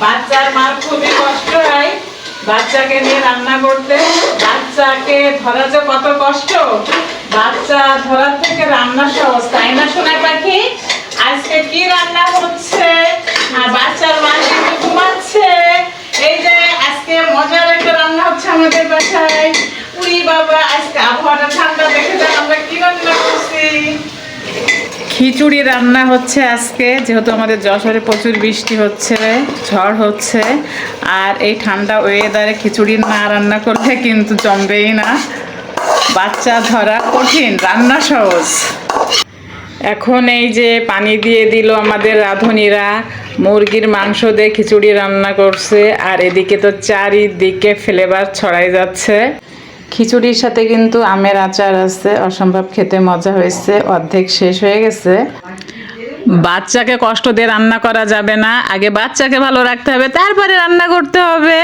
বাচ্চার মার খুবই কষ্ট হয় বাচ্চাকে নিয়ে রান্না করতে। বাচ্চাকে ধরা যে কত কষ্ট, বাচ্চা ধরার থেকে রান্না সহজ, তাই না সোনা পাখি? আজকে কি রান্না হচ্ছে? আর বাচ্চার মা কিন্তু ঘুমাচ্ছে। এই যে আজকে মজার একটা রান্না হচ্ছে আমাদের বাসায়। উড়ি বাবা, আজকে আবহাওয়াটা ঠান্ডা, দেখে যান আমরা কি রান্না করছি। খিচুড়ি রান্না হচ্ছে আজকে, যেহেতু আমাদের যশোরে প্রচুর বৃষ্টি হচ্ছে, ঝড় হচ্ছে, আর এই ঠান্ডা ওয়েদারে খিচুড়ি না রান্না করলে কিন্তু জমবেই না। বাচ্চা ধরা কঠিন, রান্না সহজ। এখন এই যে পানি দিয়ে দিল আমাদের রাঁধুনিরা, মুরগির মাংস দিয়ে খিচুড়ি রান্না করছে, আর এদিকে তো চারিদিকে ফ্লেভার ছড়াই যাচ্ছে। খিচুড়ির সাথে কিন্তু আমের আচার আছে, অসম্ভব খেতে মজা হয়েছে। অর্ধেক শেষ হয়ে গেছে। বাচ্চাকে কষ্ট দিয়ে রান্না করা যাবে না, আগে বাচ্চাকে ভালো রাখতে হবে, তারপরে রান্না করতে হবে।